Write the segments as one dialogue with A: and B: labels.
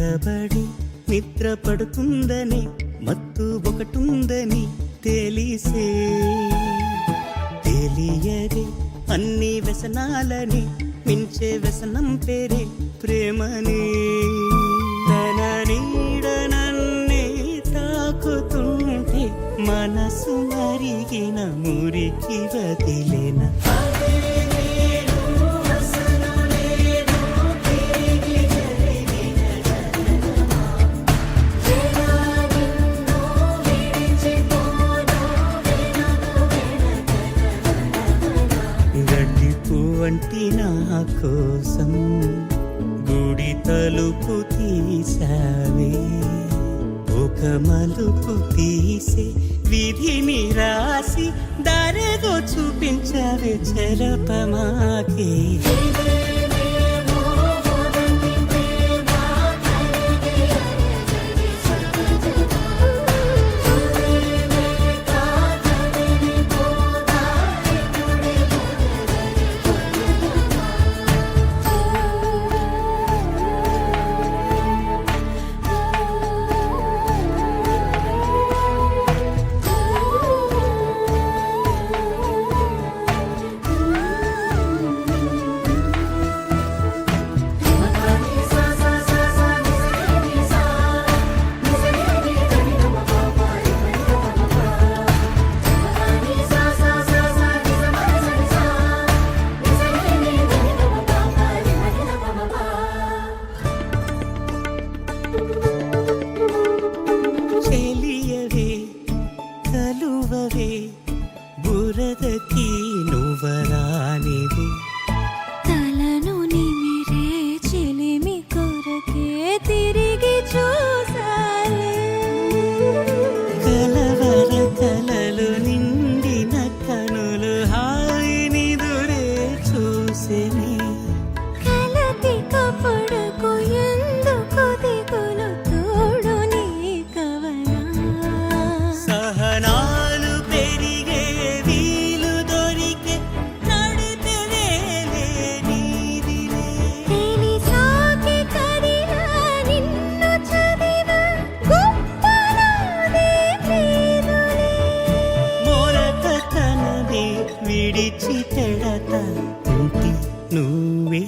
A: ఎగబడి నిద్ర పడుతుందని మత్తు ఒకటుందని తెలిసే తెలియదే అన్ని వ్యసనాలని మించే వ్యసనం పేరే ప్రేమని తన నీడ నన్నే తాకుతుంటే మనసు మరిగిన మురికి వదిలేన వంటి నా కోసం గుడి తలుపు తీసావే ఒక మలుపు తీసే విధిని రాసి దారేదో చూపించావే చెరపమాకే బురదకి నువ్వరానిది
B: తలను నిమిరే చిలిమి కొరకే తిరిగి చూసాలే
A: కలవర కలలు నిండిన కనులు హాయిని దురే చూసేని
B: కలతి కపడకు ఎందుకు దిగులు తోడు నీ కవనా
A: సహనా విడిచి తెడత ఉంటి నువ్వే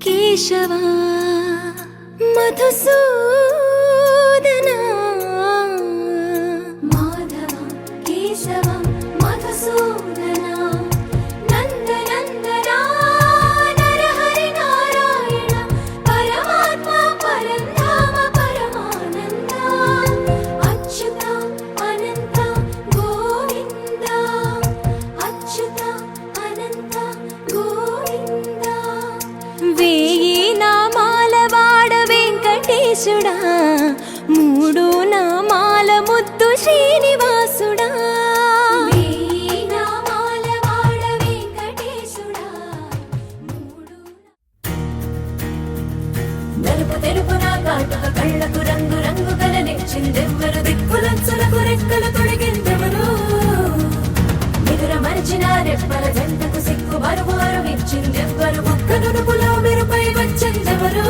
B: కేశవా మధుసూదనా మాధవ కేశవ మధుసూదనా నందనందనా నరహరి నారాయణ పరమాత్మ పరంధామ పరమానంద అచ్యుత అనంత గోవింద విరిచిన రెప్పల జంటకు సిక్కు మరువారు ఇచ్చిందెవ్వరు ఒక్క నునుపులో మెరుపై వచ్చిందెవరు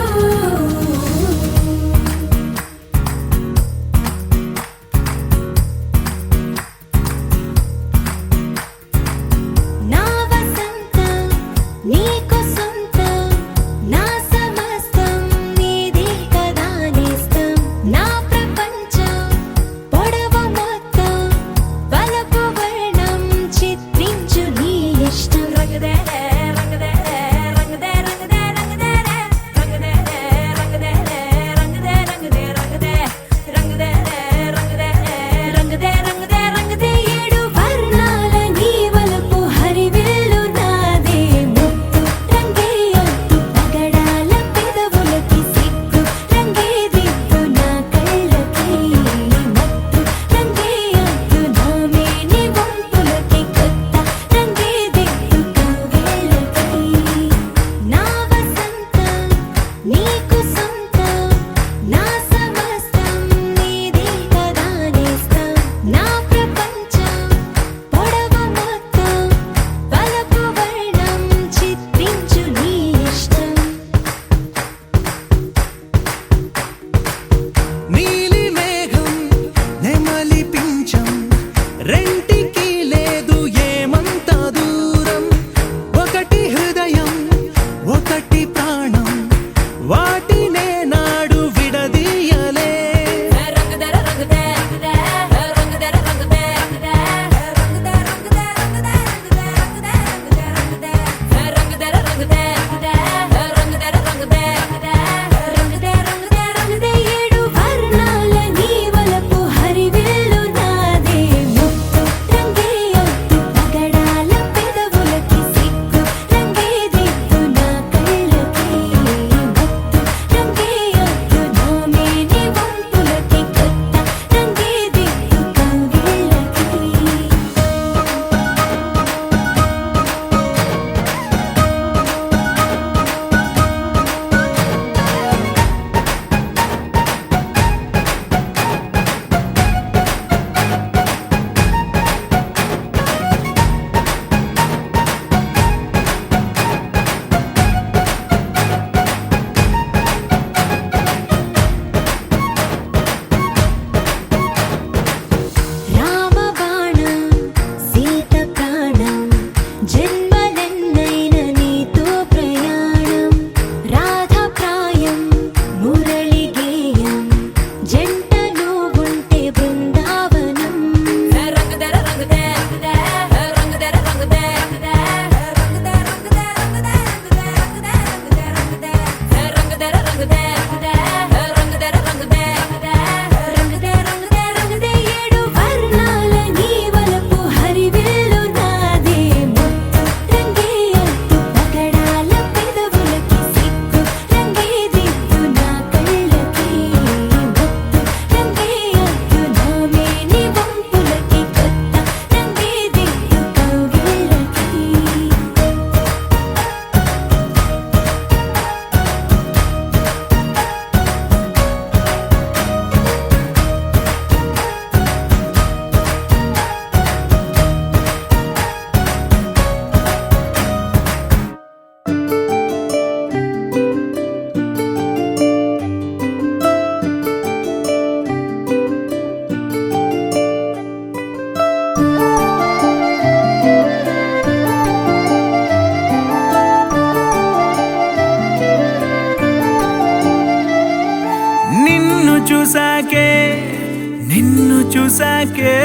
A: చూసాకే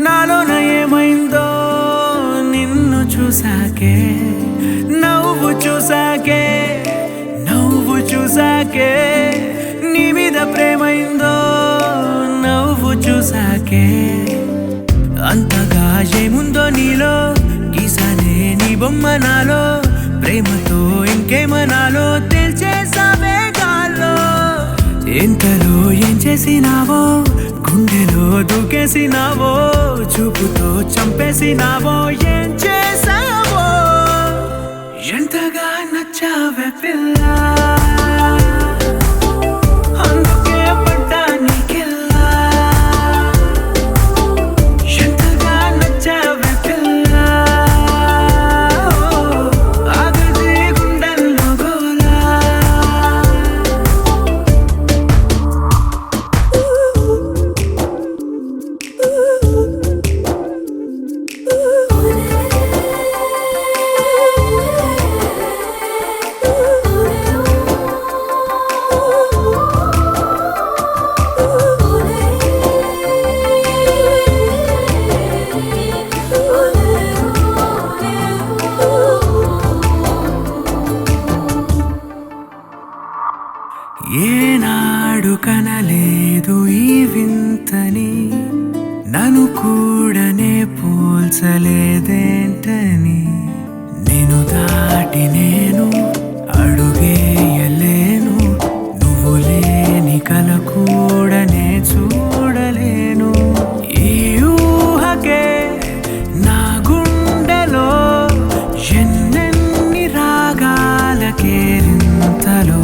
A: నాలోన ఏమైందో నిన్ను చూసాకే నవ్వు చూసాకే నీ మీద ప్రేమైందో నవ్వు చూసాకే అంతగా ఏముందో నీలో గీసానే నీ బొమ్మ నాలో ప్రేమతో ఇంకేమనాలో తెలిచేసావే గాల్లో ఎంతలో ఏం చేసినావో గుండెలో దూకేసినావో చూపుతో చంపేసినావో ఏం చేసావో ఎంతగా నచ్చావే పిల్ల అందుకే పడ్డా నీకెల్లా ఎంతగా నచ్చావే పిల్ల కనలేదు ఈ వింతని, నన్ను కూడానే పోల్చలేదేంటని. నేను దాటి నేను అడుగేయలేను, నువ్వు లేని కల కూడానే చూడలేను. ఈ ఊహకే నా గుండెలో ఎన్నెన్ని రాగాల కేరింతలో,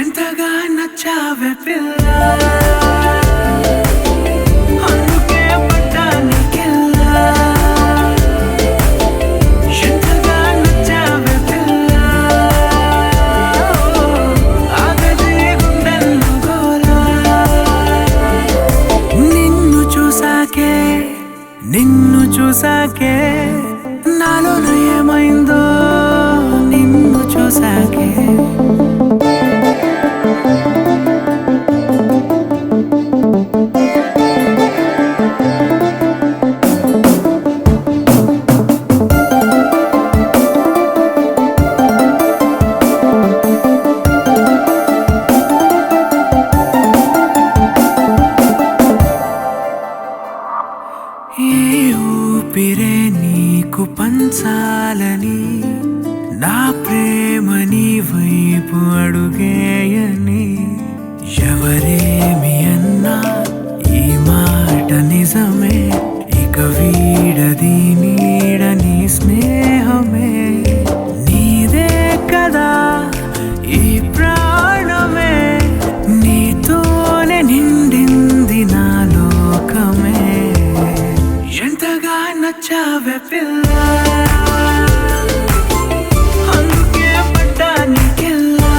A: ఎంతగా నచ్చావే పిల్ల, అందుకే పడ్డానికెల్లా. ఎంతగా నచ్చావే పిల్ల, ఆగదే గుండెల్లో గోలా. నిన్ను చూసాకే నాలోన ఏమైందో, నిన్ను చూసాకే. ఈ ఊపిరే నీకు పంచాలని, నా ప్రేమ నీ వైపు అడుగేయని. ఎవరేమి అన్నా ఈ మాట నిజమే, ఇక వీడది నీడని స్నేహమే. నీదే కదా ఈ ప్రాణమే, నీతోనే నిండింది నా లోకమే. ఎంతగా నచ్చావే పిల్ల, అందుకే పడ్డానికెల్లా.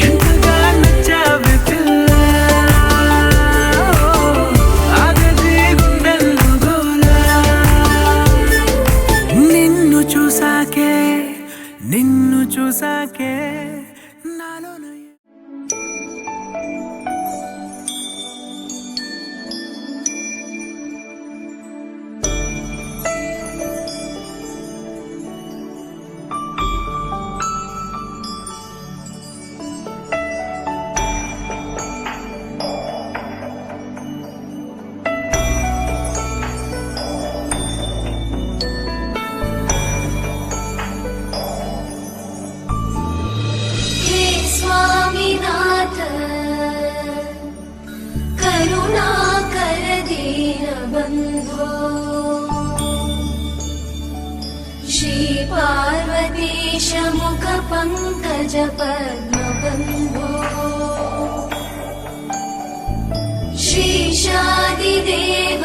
A: ఎంతగా నచ్చావే పిల్ల, ఆగదే గుండెల్లో గోలా. నిన్ను చూసాకే నాలోన
B: स्वामीनाथ करुणाकर दीनबन्धो, श्री पार्वतीश मुख पंकज पद्मबन्धो, श्रीशादिदेव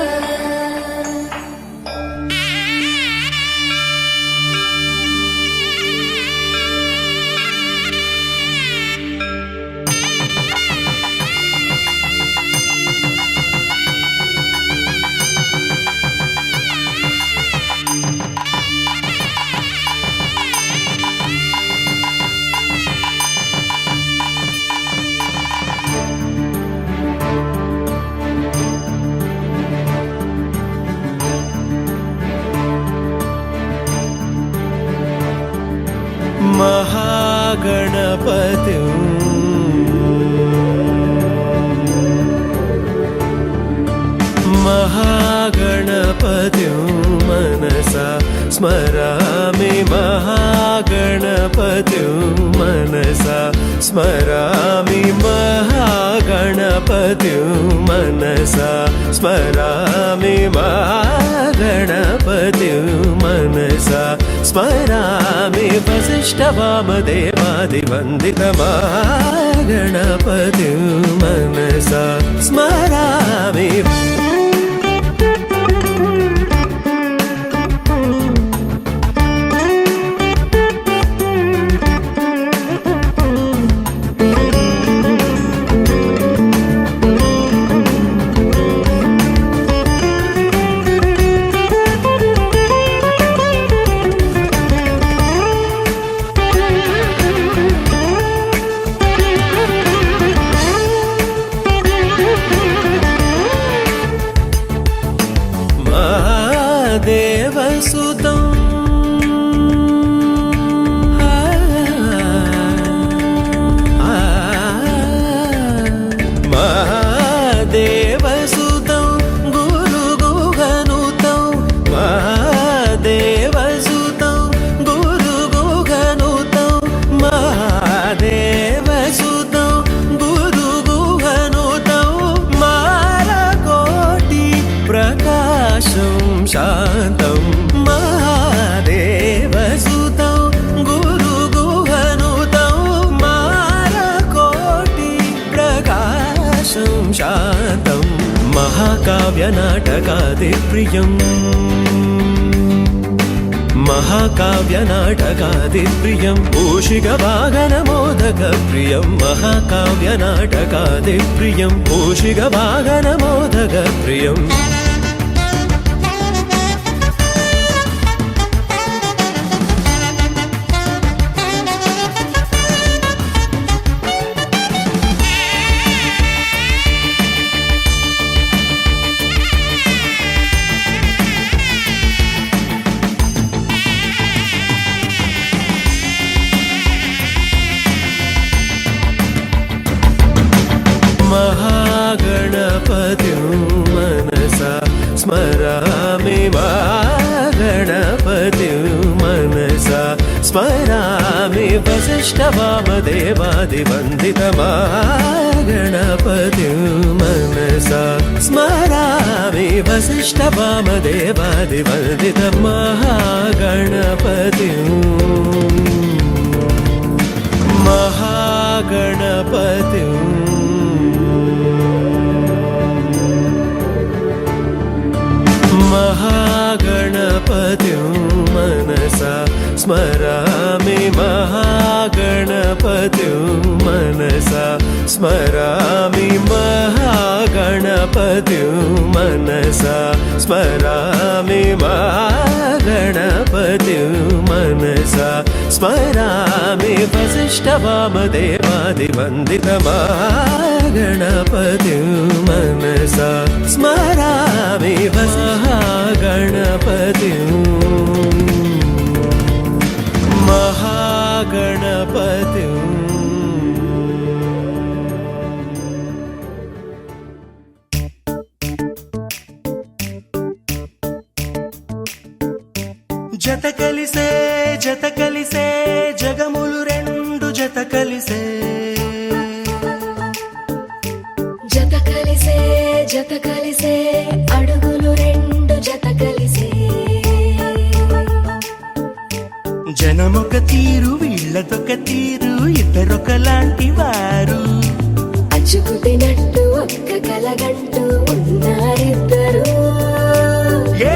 C: महागणपति मनसा स्मरामि, महागणपति मनसा स्मरामि, महागणपति मनसा स्मरामि, महागणपति मनसा स्मरामि, वसिष्ठवामदेवादिवन्दित महागणपति मनसा स्मरामि. देवसुतं ప్రకాశం శాంతం మహాదేవసుతం గురుగుహనుతం మారకోటి ప్రకాశం శాంతం మహాకావ్య నాటకాది ప్రియం महाकाव्य नाटकादि प्रियं मूषिक वाहन मोदक प्रियं महाकाव्य नाटकादि प्रियं मूषिक वाहन मोदक प्रियम् महागणपतिं मनसा स्मरामि महागणपतिं मनसा स्मरामि वसिष्ठवामदेवादिवन्दित महागणपतिं मनसा स्मरामि वसिष्ठवामदेवादिवन्दित महागणपतिं महागणपतिं मनसा स्मरामि महागणपतिं मनसा स्मरामि महागणपतिं मनसा स्मरामि महागणपतिं मनसा स्मरामि वसिष्ठवामदेवादिवन्दित महागणपतिं मनसा स्मरामि महागणपतिं महागणपतिं
A: జత కలిసే జగములు రెండు జత కలిసే
B: జత కలిసే అడుగులు రెండు జత కలిసే
A: జనమొక తీరు వీళ్ళదొక తీరు ఇద్దరొకలాంటి వారు
B: అచ్చుకుతినట్టు ఒక్క కలగంటూ ఉన్నారిద్దరు
A: ఏ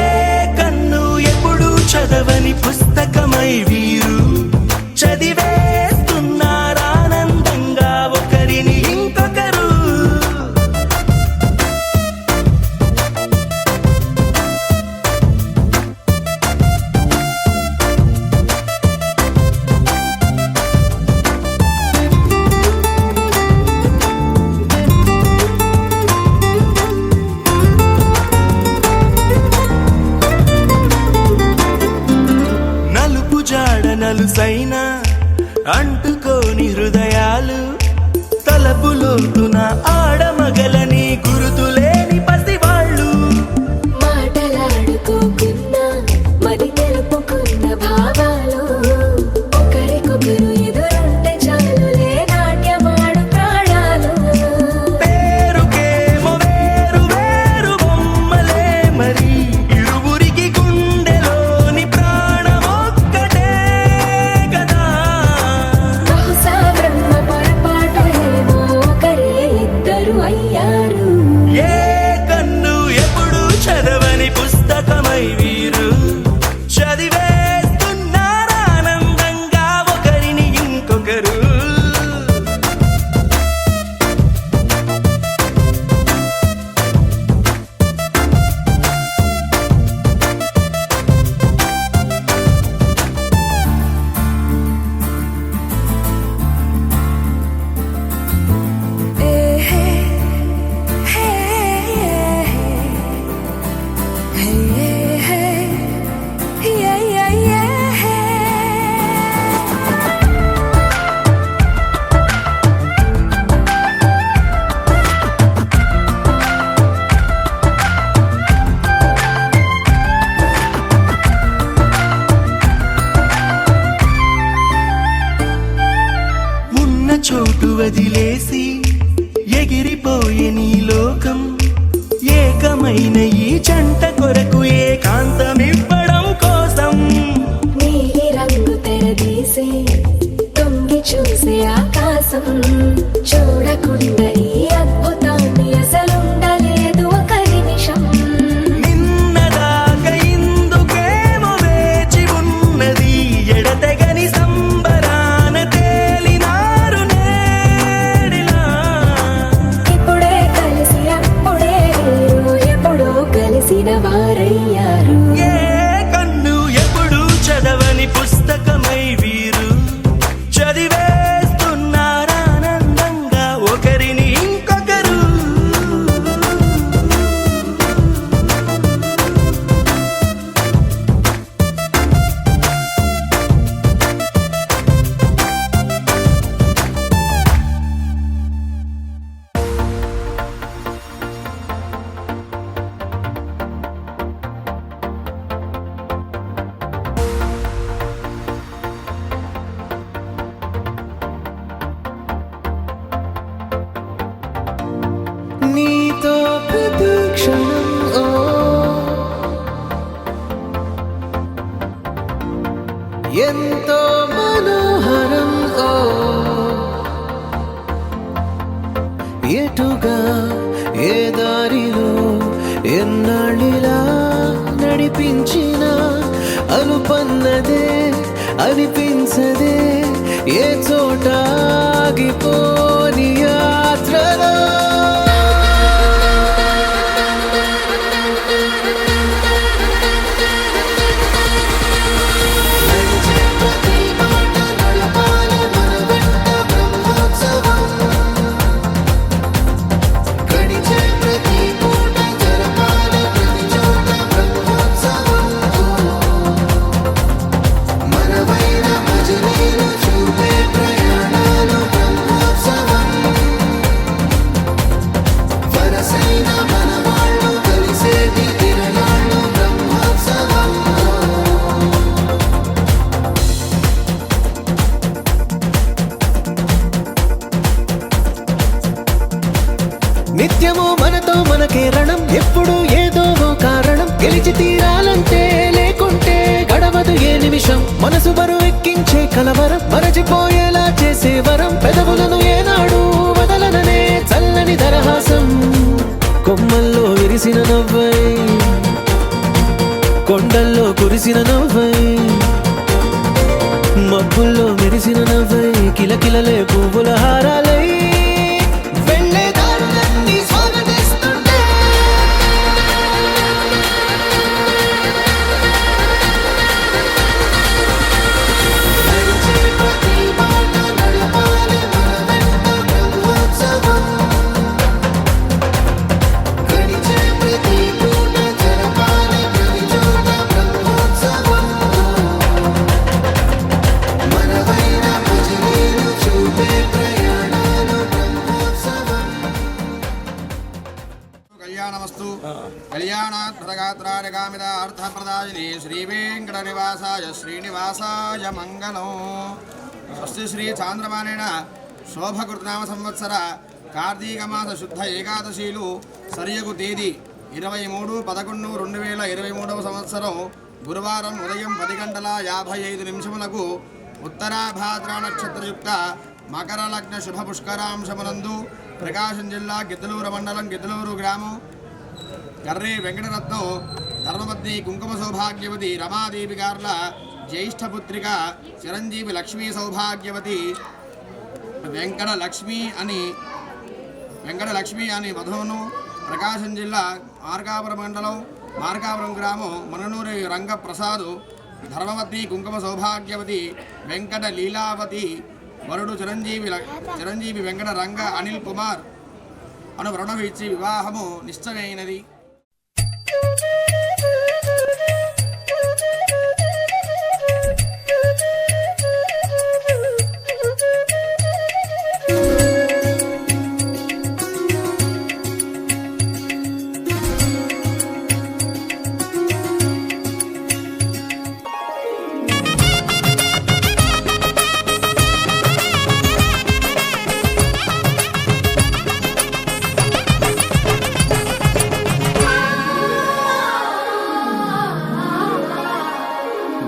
A: కన్ను ఎప్పుడు చదవని పుస్తకమై వీరు చదివేస్తున్నారానందంగా ఒకరిని ఇంకొకరు నలుసైన అంటుకోని హృదయాలు తలపులోతున ఆడమగలని గురుతులేని పసివాళ్ళు
B: మాటలాడుకోకున్న మరి తెలుపుకున్న భావాలు ఒకరికొకరు ఎదురుంటే చాలులే నాట్యమాడు ప్రాణాలు
A: పేరుకేమో వేరు వేరు బొమ్మలే మరి ఇరువురికి గుండెలోని ప్రాణమొక్కటే కదా
B: బహుశా బ్రహ్మ పొరపాటు ఏమో ఒకరే ఇద్దరు అయ్యారు
A: ఏ కన్ను ఎప్పుడు చదవని పుస్తకమై వీరు చదివేస్తున్నారానందంగా ఒకరిని ఇంకొకరు ఉన్న చోటు వదిలేసి ఎగిరిపోయే నీ లోకం ఏకమైన ఈ జంట కొరకు
B: అద్భుతం చూడకుండా ఈ అద్భుతాన్ని అసలుండలేదు ఒక నిమిషం
A: నిన్నదాకా ఇందుకేమో వేచి ఉన్నది ఎడతెగని సంబరాన తేలినారు నేడిలా
B: ఇప్పుడే కలిసి అప్పుడే వేరు ఎప్పుడో కలిసిన వారయ్యారు
A: ఏ కన్ను ఎప్పుడు చదవని పుస్తకమై వీరు చదివేస్తున్నారానందంగా ఒకరిని ఇంకొకరు
C: నీతో ప్రతి క్షణం ఓ ఎంతో మనోహరం ఓ ఎటుగా ఏ దారిలో ఎన్నాళ్ళిలా నడిపించిన అనుపన్నదే అనిపించదే ఏ చోట ఆగిపోని యాత్రలో నిత్యము మనతో మనకే రణం ఎప్పుడు ఏదో ఓ కారణం గెలిచి తీరాలంటే లేకుంటే గడవదు ఏ నిమిషం మనసు బరువు ఎక్కించే కలవరం మరచిపోయేలా చేసే వరం పెదవులను ఏనాడు వదలననే చల్లని దరహాసం కొమ్మల్లో విరిసిన నవ్వై కొండల్లో కురిసిన నవ్వై మబ్బుల్లో మెరిసిన నవ్వై కిలకిలలే పువ్వుల హారాలై వెళ్ళే దారులన్నీ స్వాగతిస్తుంటే
D: కళ్యాణమస్తు కళ్యాణాత్మగాత్రారకామిద అర్థప్రదాయిని శ్రీ వెంకట నివాసాయ శ్రీనివాసాయ మంగళం స్వస్తి శ్రీ చాంద్రమానేన శోభకృతనామ సంవత్సర కార్తీక మాస శుద్ధ ఏకాదశీలు సరియగు తేదీ 23/11/2023 సంవత్సరం గురువారం ఉదయం 10:55 ఉత్తరాభాద్ర నక్షత్రయుక్త మకర లగ్న శుభ పుష్కరాంశమునందు ప్రకాశం జిల్లా గిద్దలూరు మండలం గిద్దలూరు గ్రామం కర్రే వెంకటరత్నం ధర్మపత్ని కుంకుమ సౌభాగ్యవతి రమాదేవి గార్ల జ్యేష్ఠపుత్రిక చిరంజీవి లక్ష్మీ సౌభాగ్యవతి వెంకటలక్ష్మి అని వధువును ప్రకాశం జిల్లా మార్కాపురం మండలం మార్కాపురం గ్రామం మననూరి రంగప్రసాదు ధర్మపత్ని కుంకుమ సౌభాగ్యవతి వెంకట లీలావతి వరుడు చిరంజీవి వెంకట రంగ అనిల్ కుమార్ అను వరుణం ఇచ్చి వివాహము నిశ్చయమైనది.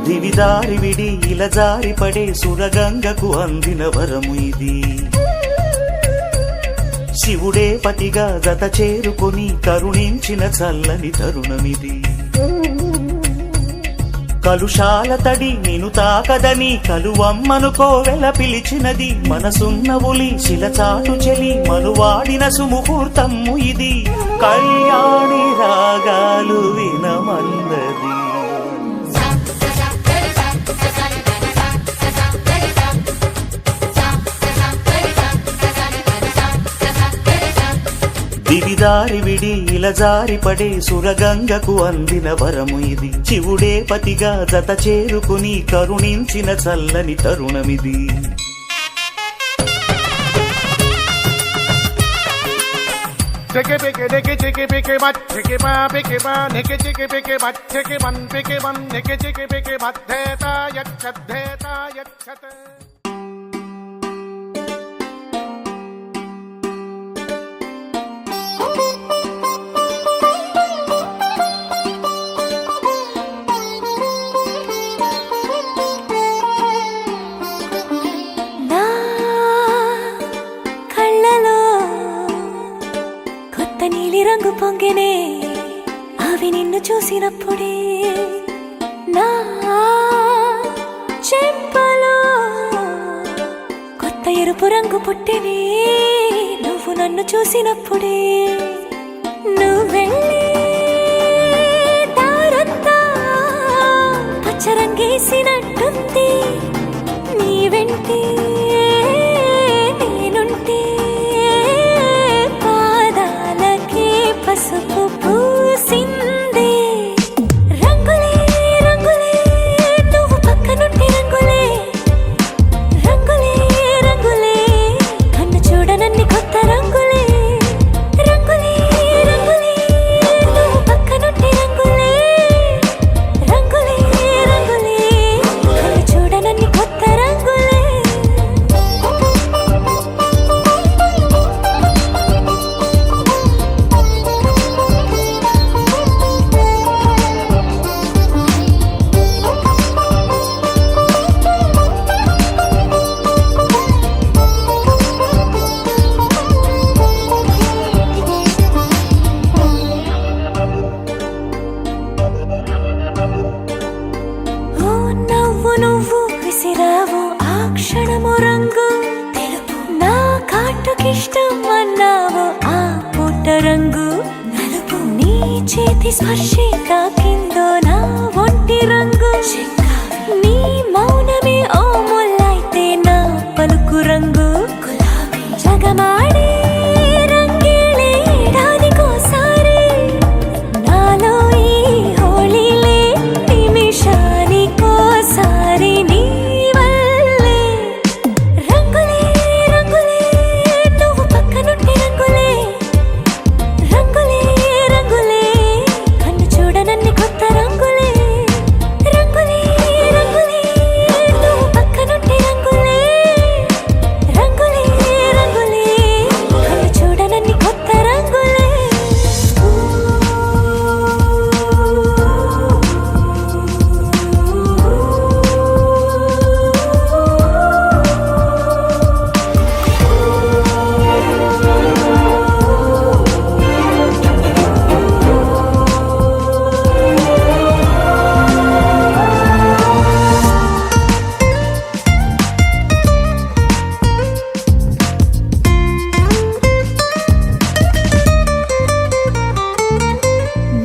A: దివిదారి విడి ఇలా జారి పడే సురగంగకు అందిన వరము ఇది. శివుడే పతిగా జత చేరుకొని కరుణించిన చల్లని తరుణమిది. కలుషాల తడి నిను తాకదని కలువమ్మను కోవెల పిలిచినది. మనసున్న ఉలి శిలచాటు చెలి మనువాడిన సుముహూర్తము ఇది. కళ్యాణి రాగాలు వినమన్నది. దివిదారి విడి ఇలజారి పడే సురగంగకు అందిన వరము ఇది. శివుడే పతిగా జత చేరుకుని కరుణించిన చల్లని తరుణమిది.
E: Chickie picky nicky chicky picky butt chicky ba picky ba nicky chicky picky butt chicky bun nicky chicky picky butt dheta yachat.
B: నా కళ్ళలో కొత్త నీలి రంగు పొంగినే అవి నిన్ను చూసినప్పుడే. నా చెంపలో కొత్త ఎరుపు రంగు పుట్టినే నువ్వు నన్ను చూసినప్పుడే. నువ్వెళ్ళే దారంతా పచ్చరంగేసినట్టుంది. నీ వెంటే నేనుంటే పాదాలకే పసుపు పూసిందే. రంగులే రంగులే నువ్వు పక్కనుంటే రంగులే. రంగులే రంగులే కన్ను చూడనన్ని కొత్త రంగులే. రంగులే రంగులే నువ్వు పక్కనుంటే రంగులే. రంగులే రంగులే కన్ను చూడనన్ని కొత్త రంగులే. ఓ నవ్వు నువ్వు విసిరావు ఆ క్షణము రంగు తెలుపు. నా కాటుకిష్టం అన్నావు ఆ పుట్ట రంగు నలుపు. నీ చేతి స్పర్శే తాకిందో నా ఒంటి రంగు. నీ మౌనమే ఓ ముల్లైతే నా పలుకు రంగు గులాబీ. జగమాడే రంగేళే ఏడాదికోసారి నాలో ఈ హోళీలే నిమిషానికోసారి నీ వల్లే. రంగులే రంగులే నువ్వు పక్కనుంటే రంగులే. రంగులే రంగులే కన్ను చూడనన్ని కొత్త రంగులే. రంగులే రంగులే నువ్వు పక్కనుంటే రంగులే. రంగులే రంగులే కన్ను చూడనన్ని కొత్త రంగులే.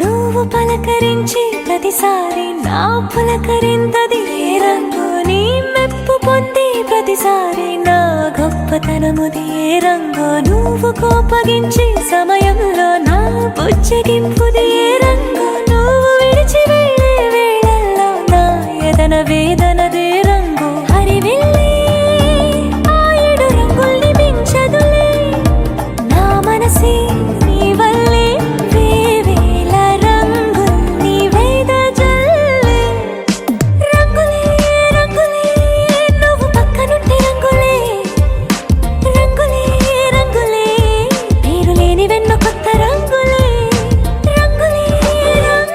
B: నువ్వు పలకరించి ప్రతిసారి నా పులకరింతది ఏ రంగు. నీ మెప్పు పొంది ప్రతిసారి నా గొప్పతనముది ఏ రంగు. నువ్వు కోపగించి సమయంలో నా బుజ్జగింపుది ఏ రంగు. నువ్వు విడిచి వెళ్ళే వేళల్లో నా ఎదన వేదనదే రంగు. హరివిల్లే ఆ ఏడు రంగుల్ని మించదులే. నా మనసే నీ వల్లే వేవేల రంగుల్ని వెదజల్లే. రంగులే రంగులే నువ్వు పక్కనుంటే రంగులే. రంగులే రంగులే పేరు లేని వెన్నో కొత్త రంగులే. రంగులే రంగులే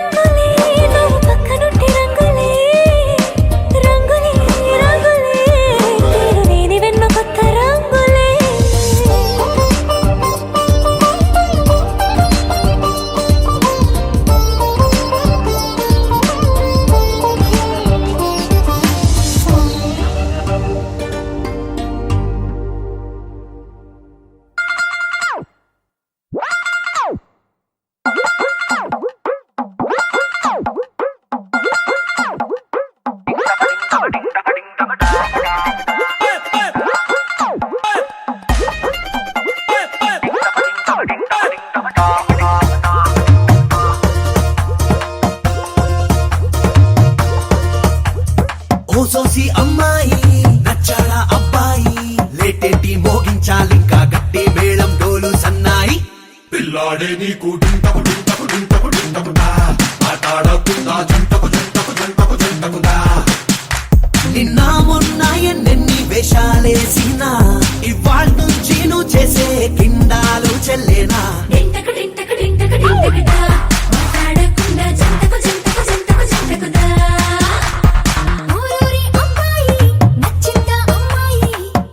C: చూసి అమ్మాయి నచ్చాడా అబ్బాయి లేటేంటి మోగించాలింకా గట్టి మేళం డోలు సన్నాయి
F: పిల్లాడే నీకు డింటకు డింటకు డింటకు డింటకుదా ఆటాడకుండా జంటకు జంటకు జంటకు జంటకుదా
C: నిన్న మొన్న ఎన్నెన్ని వేషాలేసినా ఇవాళ నుంచి నువ్వు చేసే కిండాలు చెల్లేనా
B: డింటకు డింటకు డింటకు డింటకుదా మాట్లాడకుండా జంటకు జంటకు జంటకు జంటకుదా ఊరూరి అమ్మాయి నచ్చిందా అమ్మాయి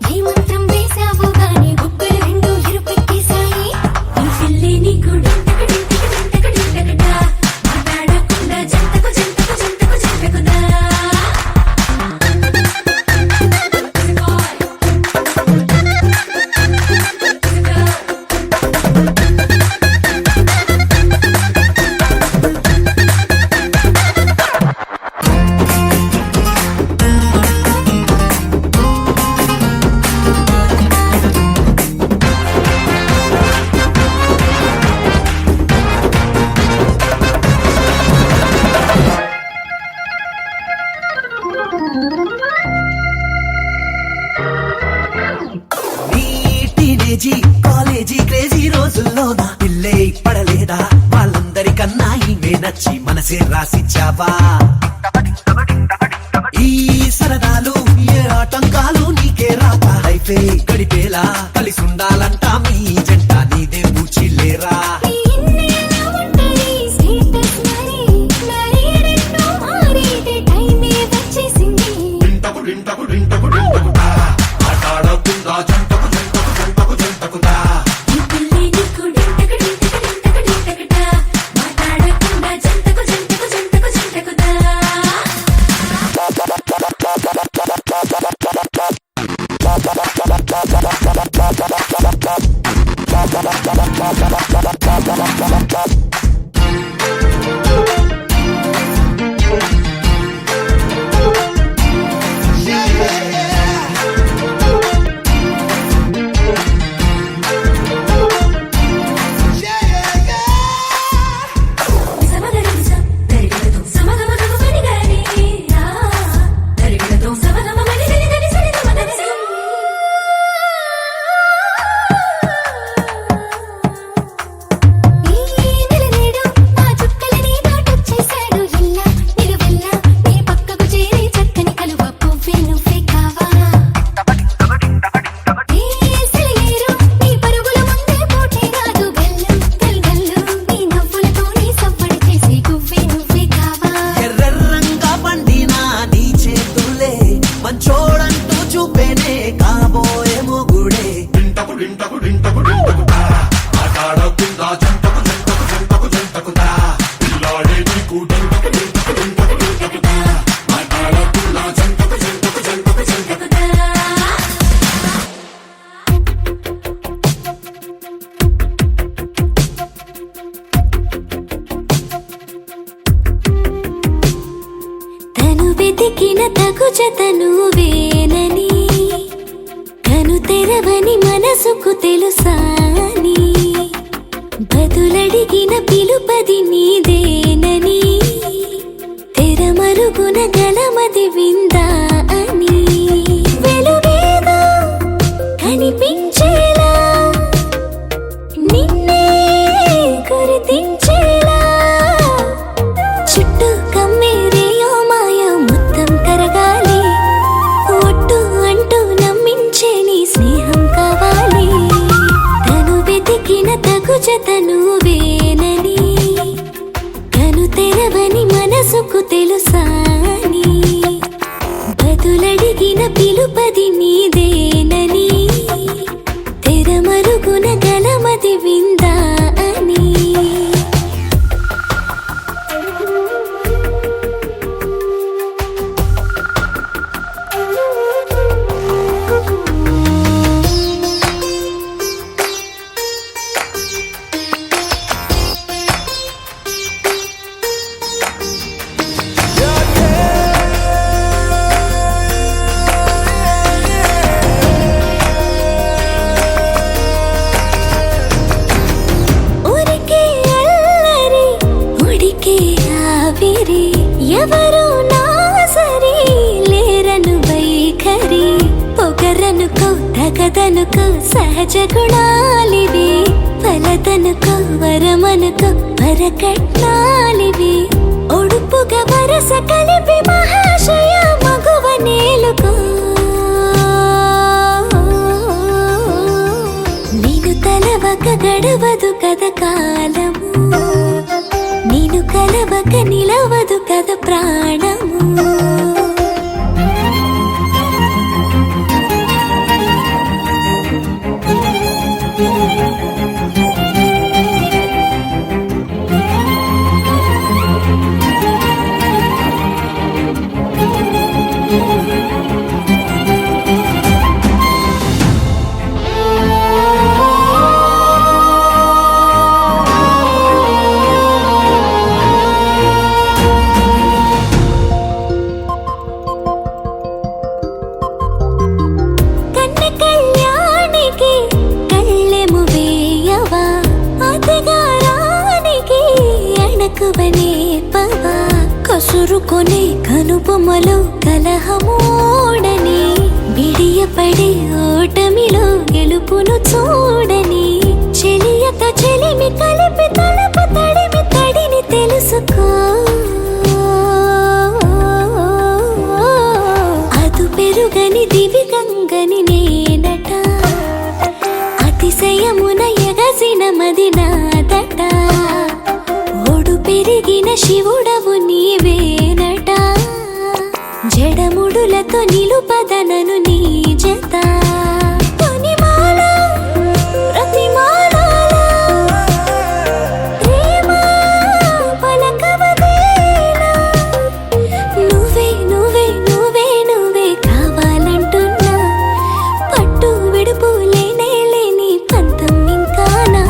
B: ఏ మంత్రం వేసావో గాని బుగ్గలు రెండు ఎరుపెక్కేశాయి ఈ పిల్లి నీకు డింటకు డింటకు డింటకు డింటకుదా మాట్లాడకుండా జంటకు జంటకు జంటకు జంటకుదా
C: నీ టీనేజీ కాలేజీ క్రేజీ రోజుల్లో నా పిల్లే పడలేదా వాళ్ళందరికన్నా ఈమె నచ్చి మనసే రాసిచ్చావా ఈ సరదాలు ఏ ఆటంకాలు నీకే రాక లైఫే గడిపేలా కలిసి ఉండాలంట మీ జంట నీదే పూచిల్లేరా
B: ఇన్నేళ్ళ ఉంటాయి స్టేటస్ మరి మరి రెండు మారేదే టైమే వచ్చేసింది
F: డింటకు డింటకు డింటకు డింటకుదా ఆటాడకుండా జంటకు జంటకు జంటకు జంటకుదా
B: ఈ పిల్లి నీకు డింటకు డింటకు డింటకు డింటకుదా మాట్లాడకుండా జంటకు జంటకు జంటకు జంటకుదా సమగరిజం దరిగడతో సమగమగమ మనిగాని ఆ దరిగడతో సమగమ మనిగని గని సరిగమ గని ఈ నెలనేడు నా చుక్కలని దాటొచ్చేశాడు ఎల్లా నిలువెల్లా నీ పక్కకు చేరి చక్కని కలువ పువ్వే నువ్వే కావా ఈ సెలయేరు నీ పరుగుల ముందే పోటే రాదు గల్లు గల్గల్లు నీ నవ్వులతో నీ సవ్వడి చేసి గువ్వే నువ్వే కావా
C: ఎర్రెర్రంగా పండినా నీ చేతులే మంచోడంటూ చూపేనే కాబోయే మొగుడే
F: డింటకు డింటకు డింటకు డింటకుదా ఆటాడకుండా జంటకు జంటకు జంటకు జంటకుదా పిల్లాడే నీకు డింటకు డింటకు డింటకు డింటకుదా ఆటాడకుండా జంటకు జంటకు జంటకు జంటకుదా
B: తను వెతికిన తగు జతను వేనని తను తెరవని మనసుకు తెలుసాని బదులడిగిన పిలుపది నీదేనని తెరమరుగున గలమది విందా అని వెలుగేదో కనిపించేలా నిన్నే గుర్తించేలా చుట్టూ కమ్మేరేయో మాయ మొత్తం కరగాలి ఒట్టు అంటూ నమ్మించే నీ స్నేహం కావాలి తను వెతికిన తగు జతను వేనని తను తెరవని మనసుకు తెలుసాని బదులడిగిన పిలుపది నీదేనని తెరమరుగున గలమది విందా అని ఎవరు నా సరి లేరను వరదనుకో సహజ గుణాలివి ఫలదనుకో వరమనుకో వరకట్నాలివి ఒడుపుగా వరస కలిపి మహాశయ మగువ నేలుకో నీను తలవక గడవదు కద కాలము నీను కలవక నిలవదు కద ప్రాణము కసురుకొనే కనుబొమ్మలో కలహమూడని బిడియపడే ఓటమిలో గెలుపును చూడని చెలియత చెలిమి కలిపి తలపు తడిమి తడిని తెలుసుకో అదు పెరుగని దివి గంగని నేనట అతిశయమున ఎగసిన మది నాదట పెరిగిన శివుడవు నీవేనట జడముడులతో నిలుపదనను నీ జత తొనిమాల ప్రతిమాల ప్రేమ పలకవదేనా నువ్వే నువ్వే నువ్వే నువ్వే కావాలంటున్నా పట్టు విడుపు లేనే లేని పంతం ఇంకానా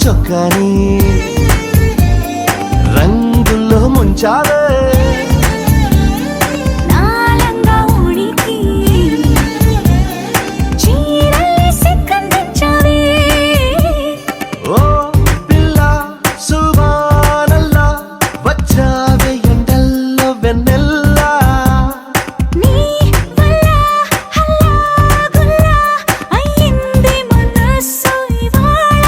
C: చొక్కాని రంగుల్లో ముంచాలే
B: నాలంగా ఉడికి చీరల్ని సిక్కందించావే
C: ఓ పిల్ల సువానల్లా వచ్చావే ఎండల్లో వెన్నెల్లా
B: నీ వల్ల హల్లాగుల్లా అయ్యింది మనసు ఇవాళ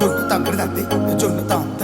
G: Chúng ta cứ đặt đi, chúng ta